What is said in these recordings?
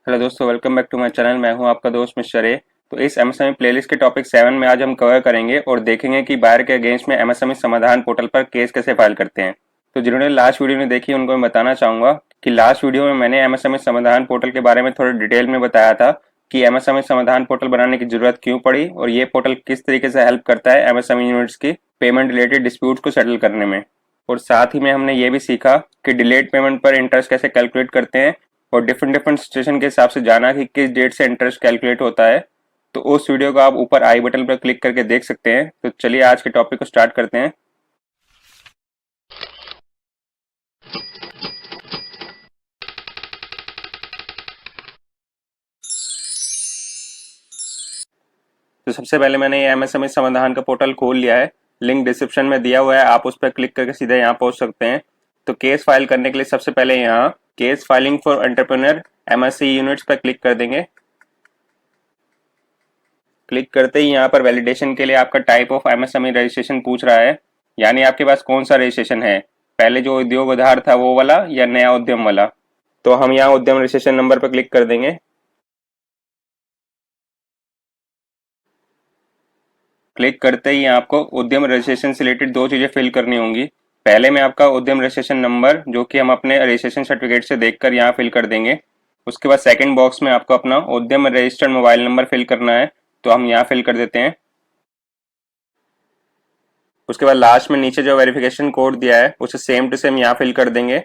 Hello दोस्तों, welcome back to my channel. मैं हूं आपका दोस्त मिस्टर ए। तो इस एमएसएमई प्लेलिस्ट के टॉपिक 7 में आज हम कवर करेंगे और देखेंगे कि बायर के अगेंस्ट में एमएसएमई समाधान पोर्टल पर केस कैसे फाइल करते हैं। तो जिन्होंने लास्ट वीडियो नहीं देखी उनको मैं बताना चाहूंगा कि लास्ट वीडियो में मैंने एमएसएमई समाधान पोर्टल के बारे में थोड़ा डिटेल में बताया था कि एमएसएमई समाधान पोर्टल बनाने की जरूरत क्यों पड़ी और ये पोर्टल किस तरीके से हेल्प करता है एमएसएमई यूनिट्स की पेमेंट रिलेटेड डिस्प्यूट्स को सेटल करने में। और साथ ही में हमने ये भी सीखा कि डिलेड पेमेंट पर इंटरेस्ट कैसे कैलकुलेट करते हैं और डिफरेंट डिफरेंट सिचुएशन के हिसाब से जाना कि किस डेट से इंटरेस्ट कैलकुलेट होता है। तो उस वीडियो को आप ऊपर आई बटन पर क्लिक करके देख सकते हैं। तो चलिए आज के टॉपिक को स्टार्ट करते हैं। तो सबसे पहले मैंने ये एमएसएमई समाधान का पोर्टल खोल लिया है। लिंक डिस्क्रिप्शन में दिया हुआ है, आप उस पर क्लिक करके सीधे यहाँ पहुंच सकते हैं। तो केस फाइल करने के लिए सबसे पहले यहाँ case filing for entrepreneur MSc units पर क्लिक कर देंगे। क्लिक करते ही यहाँ पर वैलिडेशन के लिए आपका टाइप ऑफ एमएसएमई रजिस्ट्रेशन पूछ रहा है, यानी आपके पास कौन सा रजिस्ट्रेशन है, पहले जो उद्योग आधार था वो वाला या नया उद्यम वाला। तो हम यहाँ उद्यम रजिस्ट्रेशन नंबर पर क्लिक कर देंगे। क्लिक करते ही आपको उद्यम रजिस्ट्रेशन से रिलेटेड दो चीजें फिल करनी होंगी। पहले में आपका उद्यम रजिस्ट्रेशन नंबर जो कि हम अपने रजिस्ट्रेशन सर्टिफिकेट से देखकर यहाँ फिल कर देंगे। उसके बाद सेकंड बॉक्स में आपको अपना उद्यम रजिस्टर्ड मोबाइल नंबर फिल करना है, तो हम यहाँ फिल कर देते हैं। उसके बाद लास्ट में नीचे जो वेरिफिकेशन कोड दिया है उसे सेम टू सेम यहाँ फिल कर देंगे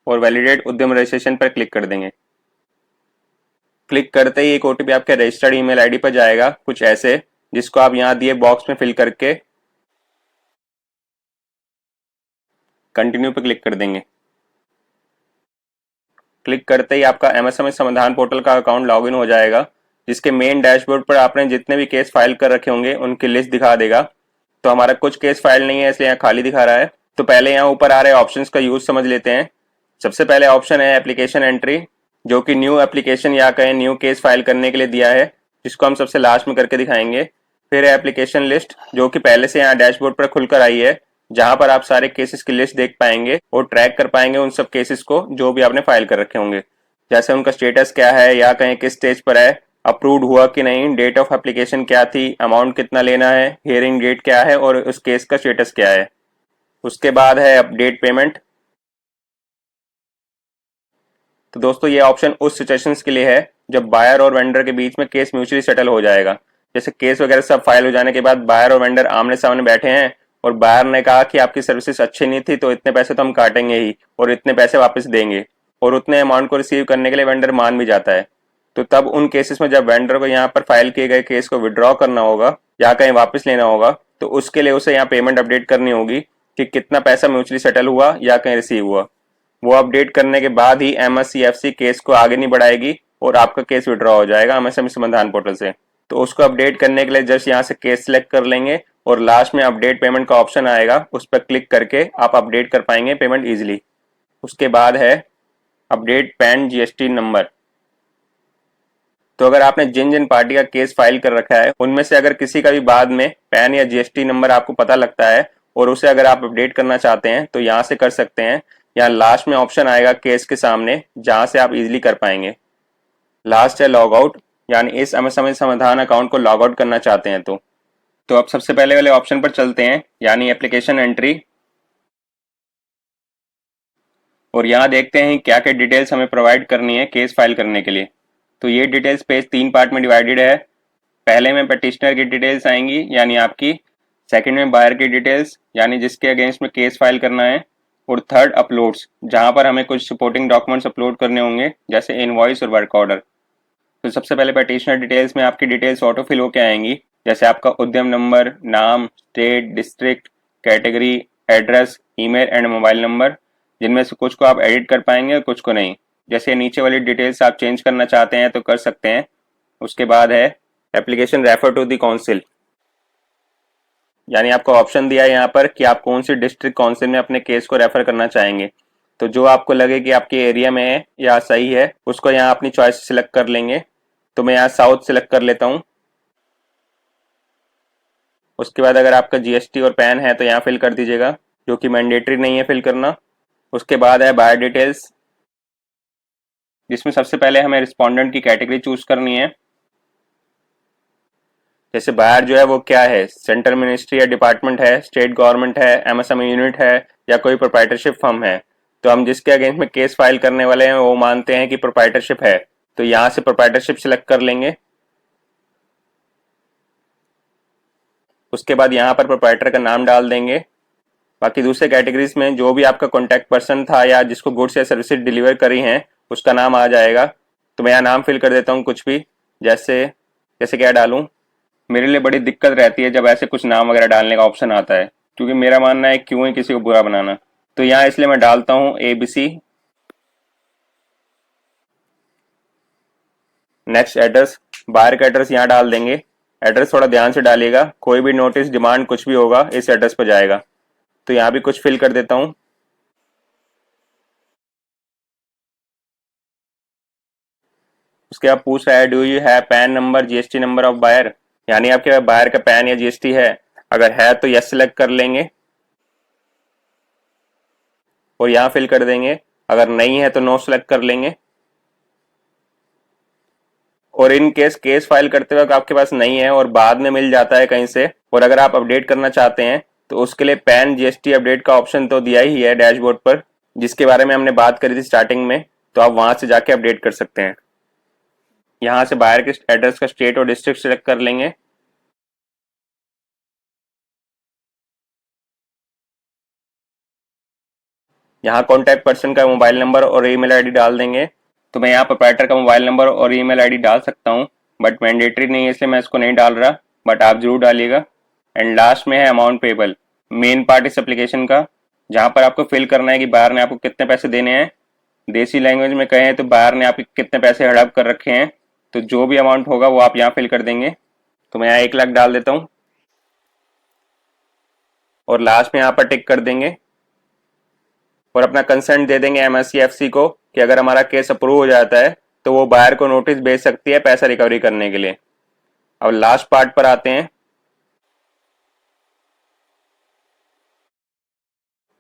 और वैलिडेट उद्यम रजिस्ट्रेशन पर क्लिक कर देंगे। क्लिक करते ही एक ओटीपी आपके रजिस्टर्ड ईमेल आईडी पर जाएगा कुछ ऐसे, जिसको आप यहाँ दिए बॉक्स में फिल करके कंटिन्यू पे क्लिक कर देंगे। क्लिक करते ही आपका एमएसएमई समाधान पोर्टल का अकाउंट लॉगिन हो जाएगा, जिसके मेन डैशबोर्ड पर आपने जितने भी केस फाइल कर रखे होंगे उनकी लिस्ट दिखा देगा। तो हमारा कुछ केस फाइल नहीं है इसलिए यहाँ खाली दिखा रहा है। तो पहले यहाँ ऊपर आ रहे ऑप्शंस का यूज समझ लेते हैं। सबसे पहले ऑप्शन है एप्लीकेशन एंट्री, जो कि न्यू एप्लीकेशन या कहें न्यू केस फाइल करने के लिए दिया है, जिसको हम सबसे लास्ट में करके दिखाएंगे। फिर है एप्लीकेशन लिस्ट, जो कि पहले से यहाँ डैशबोर्ड पर खुलकर आई है, जहां पर आप सारे केसेस की लिस्ट देख पाएंगे और ट्रैक कर पाएंगे उन सब केसेस को जो भी आपने फाइल कर रखे होंगे, जैसे उनका स्टेटस क्या है या कहीं किस स्टेज पर है, अप्रूव्ड हुआ कि नहीं, डेट ऑफ एप्लीकेशन क्या थी, अमाउंट कितना लेना है, हियरिंग डेट क्या है और उस केस का स्टेटस क्या है। उसके बाद है अपडेट पेमेंट। तो दोस्तों ये ऑप्शन उस सिचुएशंस के लिए है जब बायर और वेंडर के बीच में केस म्यूचुअली सेटल हो जाएगा। जैसे केस वगैरह सब फाइल हो जाने के बाद बायर और वेंडर आमने सामने बैठे हैं और बायर ने कहा कि आपकी सर्विसेज अच्छी नहीं थी तो इतने पैसे तो हम काटेंगे ही और इतने पैसे वापस देंगे, और उतने अमाउंट को रिसीव करने के लिए वेंडर मान भी जाता है। तो तब उन केसेस में जब वेंडर को यहाँ पर फाइल किए गए केस को विड्रॉ करना होगा या कहीं वापस लेना होगा, तो उसके लिए उसे यहाँ पेमेंट अपडेट करनी होगी कि कितना पैसा म्यूचुअली सेटल हुआ या कहीं रिसीव हुआ। वो अपडेट करने के बाद ही एमएससीएफसी केस को आगे नहीं बढ़ाएगी और आपका केस विड्रॉ हो जाएगा एमएसएमई समाधान पोर्टल से। तो उसको अपडेट करने के लिए जस्ट यहाँ से केस सिलेक्ट कर लेंगे और लास्ट में अपडेट पेमेंट का ऑप्शन आएगा, उस पर क्लिक करके आप अपडेट कर पाएंगे पेमेंट इजीली। उसके बाद है अपडेट पैन जीएसटी नंबर। तो अगर आपने जिन जिन पार्टी का केस फाइल कर रखा है उनमें से अगर किसी का भी बाद में पैन या जीएसटी नंबर आपको पता लगता है और उसे अगर आप अपडेट करना चाहते हैं तो यहाँ से कर सकते हैं। यहाँ लास्ट में ऑप्शन आएगा केस के सामने, जहां से आप इजीली कर पाएंगे। लास्ट है लॉग आउट, यानी इस एमएसएमई समाधान अकाउंट को लॉग आउट करना चाहते हैं तो अब सबसे पहले वाले ऑप्शन पर चलते हैं, यानी एप्लीकेशन एंट्री। और यहाँ देखते हैं क्या क्या डिटेल्स हमें प्रोवाइड करनी है केस फाइल करने के लिए। तो ये डिटेल्स पेज 3 पार्ट में डिवाइडेड है। पहले में पटिशनर की डिटेल्स आएंगी यानी आपकी, सेकंड में बायर की डिटेल्स यानी जिसके अगेंस्ट में केस फाइल करना है, और थर्ड अपलोड्स, जहां पर हमें कुछ सपोर्टिंग डॉक्यूमेंट्स अपलोड करने होंगे जैसे इनवॉइस और वर्क ऑर्डर। तो सबसे पहले पटिशनर डिटेल्स में आपकी डिटेल्स ऑटो फिल होकर आएंगी, जैसे आपका उद्यम नंबर, नाम, state, district, category, address, email and mobile number, जिनमें से कुछ को आप एडिट कर पाएंगे और कुछ को नहीं। जैसे नीचे वाली डिटेल्स आप चेंज करना चाहते हैं तो कर सकते हैं। उसके बाद है application refer to the council, यानी आपको ऑप्शन दिया है यहाँ पर कि आप कौन सी डिस्ट्रिक्ट काउंसिल में अपने केस को रेफर करना चाहेंगे। तो जो आपको लगे कि आपके एरिया में है या सही है उसको यहाँ अपनी चॉइस सिलेक्ट कर लेंगे। तो मैं यहाँ साउथ सिलेक्ट कर लेता हूँ। उसके बाद अगर आपका जीएसटी और पैन है तो यहाँ फिल कर दीजिएगा, जो कि मैंडेटरी नहीं है फिल करना। उसके बाद है बायर डिटेल्स, जिसमें सबसे पहले हमें रिस्पोंडेंट की कैटेगरी चूज करनी है। जैसे बायर जो है वो क्या है, सेंट्रल मिनिस्ट्री या डिपार्टमेंट है, स्टेट गवर्नमेंट है, एमएसएमई यूनिट है, या कोई प्रोप्राइटरशिप फर्म है। तो हम जिसके अगेंस्ट में केस फाइल करने वाले हैं वो मानते हैं कि प्रोप्राइटरशिप है, तो यहाँ से प्रोप्राइटरशिप सिलेक्ट कर लेंगे। उसके बाद यहाँ पर प्रोप्राइटर का नाम डाल देंगे। बाकी दूसरे कैटेगरीज में जो भी आपका कॉन्टैक्ट पर्सन था या जिसको गुड्स या सर्विसेज डिलीवर करी हैं उसका नाम आ जाएगा। तो मैं यहाँ नाम फिल कर देता हूँ कुछ भी, जैसे जैसे क्या डालूं। मेरे लिए बड़ी दिक्कत रहती है जब ऐसे कुछ नाम वगैरह डालने का ऑप्शन आता है, क्योंकि मेरा मानना है क्यों ही किसी को बुरा बनाना। तो यहाँ इसलिए मैं डालता हूँ ABC। नेक्स्ट एड्रेस, बायर का एड्रेस यहाँ डाल देंगे। एड्रेस थोड़ा ध्यान से डालिएगा, कोई भी नोटिस डिमांड कुछ भी होगा इस एड्रेस पर जाएगा। तो यहाँ भी कुछ फिल कर देता हूँ। उसके बाद पूछ रहा है do you have PAN number GST number of buyer, यानी आपके पास बायर का पैन या GST है। अगर है तो यस सिलेक्ट कर लेंगे और यहाँ फिल कर देंगे। अगर नहीं है तो नो सिलेक्ट कर लेंगे। और इन केस फाइल करते वक्त आपके पास नहीं है और बाद में मिल जाता है कहीं से, और अगर आप अपडेट करना चाहते हैं तो उसके लिए पैन GST अपडेट का ऑप्शन तो दिया ही है डैशबोर्ड पर, जिसके बारे में हमने बात करी थी स्टार्टिंग में। तो आप वहां से जाके अपडेट कर सकते हैं। यहाँ से बायर के एड्रेस का स्टेट और डिस्ट्रिक्ट सिलेक्ट कर लेंगे। यहाँ कॉन्टैक्ट पर्सन का मोबाइल नंबर और ईमेल आईडी डाल देंगे। तो मैं यहाँ प्रोप्राइटर का मोबाइल नंबर और ईमेल आईडी डाल सकता हूँ, बट मैंडेटरी नहीं है इसलिए मैं इसको नहीं डाल रहा, बट आप जरूर डालिएगा। एंड लास्ट में है अमाउंट पेबल, मेन पार्ट इस एप्लीकेशन का, जहाँ पर आपको फिल करना है कि बायर ने आपको कितने पैसे देने हैं। देसी लैंग्वेज में कहें तो बायर ने आपके कितने पैसे हड़प कर रखे हैं, तो जो भी अमाउंट होगा वो आप यहाँ फिल कर देंगे। तो मैं यहाँ 1 लाख डाल देता हूँ और लास्ट में यहाँ पर टिक कर देंगे और अपना कंसेंट दे देंगे MSCFC को कि अगर हमारा केस अप्रूव हो जाता है तो वो बायर को नोटिस भेज सकती है पैसा रिकवरी करने के लिए। अब लास्ट पार्ट पर आते हैं,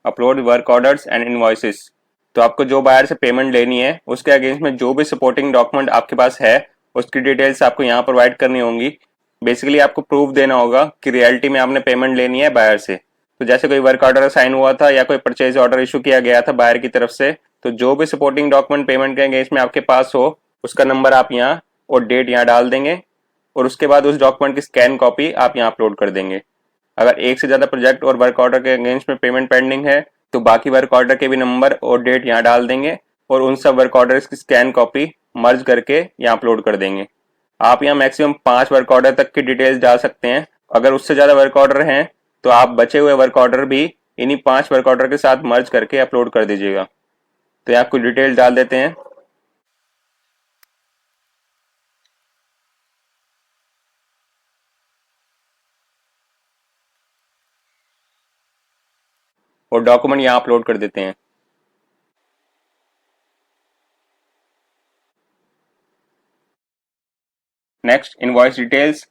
upload work orders and invoices. तो आपको जो बायर से पेमेंट लेनी है उसके अगेंस्ट में जो भी सपोर्टिंग डॉक्यूमेंट आपके पास है उसकी डिटेल्स आपको यहाँ प्रोवाइड करनी होंगी। बेसिकली आपको प्रूफ देना होगा कि रियलिटी में आपने पेमेंट लेनी है बायर से। तो जैसे कोई वर्क ऑर्डर साइन हुआ था या कोई परचेज ऑर्डर इशू किया गया था बायर की तरफ से, तो जो भी सपोर्टिंग डॉक्यूमेंट पेमेंट के अगेंस्ट में आपके पास हो उसका नंबर आप यहाँ और डेट यहाँ डाल देंगे और उसके बाद उस डॉक्यूमेंट की स्कैन कॉपी आप यहाँ अपलोड कर देंगे। अगर एक से ज्यादा प्रोजेक्ट और वर्क ऑर्डर के अगेंस्ट में पेमेंट पेंडिंग है तो बाकी वर्क ऑर्डर के भी नंबर और डेट यहाँ डाल देंगे और उन सब वर्क ऑर्डर की स्कैन कॉपी मर्ज करके यहाँ अपलोड कर देंगे। आप यहाँ मैक्सिमम 5 वर्क ऑर्डर तक की डिटेल्स डाल सकते हैं। अगर उससे ज्यादा वर्क ऑर्डर हैं तो आप बचे हुए वर्क ऑर्डर भी इन्हीं 5 वर्क ऑर्डर के साथ मर्ज करके अपलोड कर दीजिएगा। तो यहाँ कुछ डिटेल्स डाल देते हैं। और डॉक्यूमेंट यहाँ अपलोड कर देते हैं। Next, invoice details.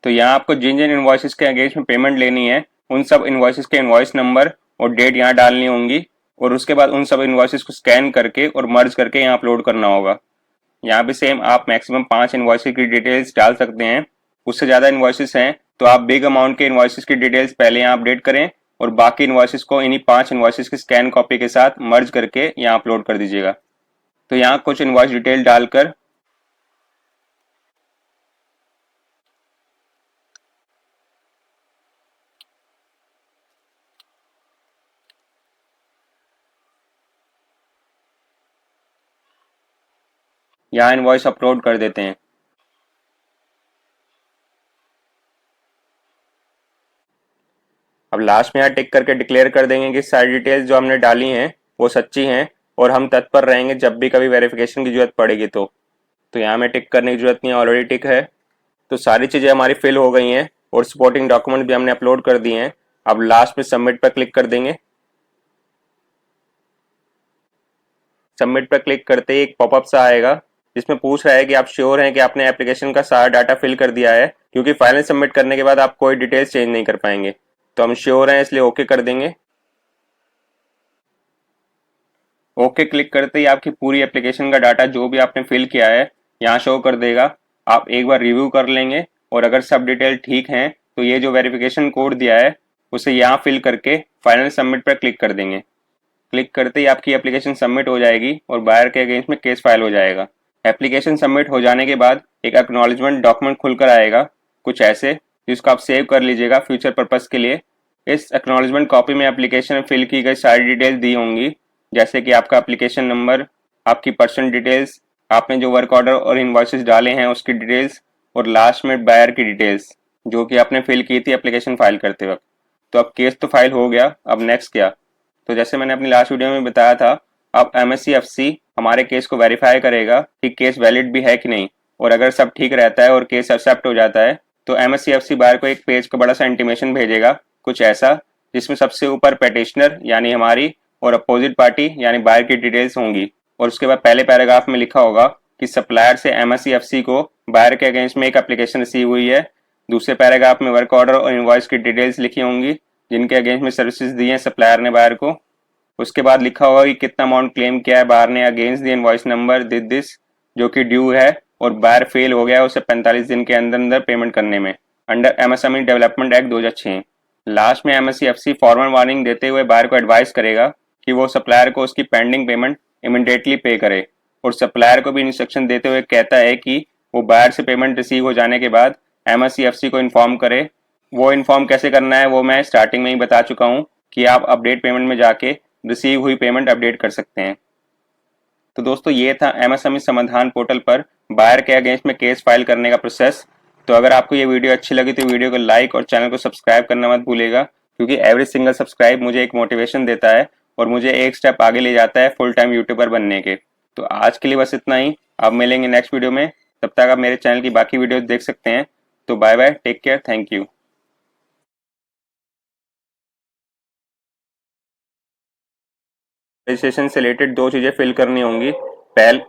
तो यहाँ आपको जिन जिन इनवॉइसेस के अगेंस्ट में पेमेंट लेनी है उन सब इनवॉइसेस के इनवॉइस नंबर और डेट यहाँ डालनी होंगी और उसके बाद उन सब इनवॉइसेस को स्कैन करके और मर्ज करके यहाँ अपलोड करना होगा। यहाँ भी सेम आप मैक्सिमम 5 इनवॉइसेस की डिटेल्स डाल सकते हैं। उससे ज़्यादा इनवॉइसेस हैं तो आप बिग अमाउंट के इनवॉइसेस की डिटेल्स पहले यहाँ अपडेट करें और बाकी इनवॉइसेस को इन्हीं 5 इनवॉइसेस की स्कैन कॉपी के साथ मर्ज करके यहाँ अपलोड कर दीजिएगा। तो यहाँ कुछ इनवॉइस डिटेल डालकर यहाँ इनवॉइस अपलोड कर देते हैं। अब लास्ट में यहाँ टिक करके डिक्लेयर कर देंगे कि सारी डिटेल्स जो हमने डाली हैं वो सच्ची हैं और हम तत्पर रहेंगे जब भी कभी वेरिफिकेशन की जरूरत पड़ेगी। तो यहाँ में टिक करने की जरूरत नहीं है, ऑलरेडी टिक है। तो सारी चीज़ें हमारी फिल हो गई हैं और सपोर्टिंग डॉक्यूमेंट भी हमने अपलोड कर दिए हैं। अब लास्ट में सबमिट पर क्लिक कर देंगे। सबमिट पर क्लिक करते ही एक पॉपअप सा आएगा जिसमें पूछ रहा है कि आप श्योर हैं कि आपने एप्लीकेशन का सारा डाटा फिल कर दिया है, क्योंकि फाइनल सबमिट करने के बाद आप कोई डिटेल्स चेंज नहीं कर पाएंगे। तो हम श्योर हैं इसलिए ओके कर देंगे। ओके क्लिक करते ही आपकी पूरी एप्लीकेशन का डाटा जो भी आपने फिल किया है यहाँ शो कर देगा। आप एक बार रिव्यू कर लेंगे और अगर सब डिटेल ठीक हैं तो ये जो वेरिफिकेशन कोड दिया है उसे यहाँ फिल करके फाइनल सबमिट पर क्लिक कर देंगे। क्लिक करते ही आपकी एप्लीकेशन सबमिट हो जाएगी और बायर के अगेंस्ट में केस फाइल हो जाएगा। एप्लीकेशन सबमिट हो जाने के बाद एक एक्नॉलेजमेंट डॉक्यूमेंट खुलकर आएगा कुछ ऐसे, जिसको आप सेव कर लीजिएगा फ्यूचर पर्पस के लिए। इस एक्नॉलेजमेंट कॉपी में एप्लीकेशन में फिल की गई सारी डिटेल्स दी होंगी, जैसे कि आपका एप्लीकेशन नंबर, आपकी पर्सनल डिटेल्स, आपने जो वर्क ऑर्डर और इनवॉइसेस डाले हैं उसकी डिटेल्स, और लास्ट में बायर की डिटेल्स जो कि आपने फिल की थी एप्लीकेशन फाइल करते वक्त। तो अब केस तो फाइल हो गया, अब नेक्स्ट क्या? तो जैसे मैंने अपनी लास्ट वीडियो में बताया था, अब MSCFC हमारे केस को वेरीफाई करेगा कि केस वैलिड भी है कि नहीं, और अगर सब ठीक रहता है और केस एक्सेप्ट हो जाता है तो MSCFC बायर को एक पेज का बड़ा सा इंटीमेशन भेजेगा कुछ ऐसा, जिसमें सबसे ऊपर पेटिशनर यानी हमारी और अपोजिट पार्टी यानी बायर की डिटेल्स होंगी। और उसके बाद पहले पैराग्राफ में लिखा होगा कि सप्लायर से MSCFC को बायर के अगेंस्ट में एक एप्लीकेशन रिसीव हुई है। दूसरे पैराग्राफ में वर्क ऑर्डर और इनवॉइस की डिटेल्स लिखी होंगी जिनके अगेंस्ट में सर्विसेज दी हैं सप्लायर ने बायर को। उसके बाद लिखा होगा कि कितना अमाउंट क्लेम किया है बायर ने against the invoice number this जो कि ड्यू है और बायर फेल हो गया उसे 45 दिन के अंदर अंदर पेमेंट करने में under MSME development act 2006। Last में MSCFC फॉर्मल वार्निंग देते हुए बायर को एडवाइस करेगा कि वो सप्लायर को उसकी पेंडिंग पेमेंट इमीडिएटली पे करे, और सप्लायर को भी इंस्ट्रक्शन देते हुए कहता है कि वो बायर से पेमेंट रिसीव हो जाने के बाद MSCFC को इन्फॉर्म करे। वो इन्फॉर्म कैसे करना है वो मैं स्टार्टिंग में ही बता चुका हूँ कि आप अपडेट पेमेंट में जाके रिसीव हुई पेमेंट अपडेट कर सकते हैं। तो दोस्तों ये था MSME समाधान पोर्टल पर बायर के अगेंस्ट में केस फाइल करने का प्रोसेस। तो अगर आपको ये वीडियो अच्छी लगी तो वीडियो को लाइक और चैनल को सब्सक्राइब करना मत भूलिएगा, क्योंकि एवरी सिंगल सब्सक्राइब मुझे एक मोटिवेशन देता है और मुझे एक स्टेप आगे ले जाता है फुल टाइम यूट्यूबर बनने के। तो आज के लिए बस इतना ही, अब मिलेंगे नेक्स्ट वीडियो में। तब तक आप मेरे चैनल की बाकी वीडियो देख सकते हैं। तो bye bye, take care, thank you. Registration से रिलेटेड दो चीजें फिल करनी होंगी। पहल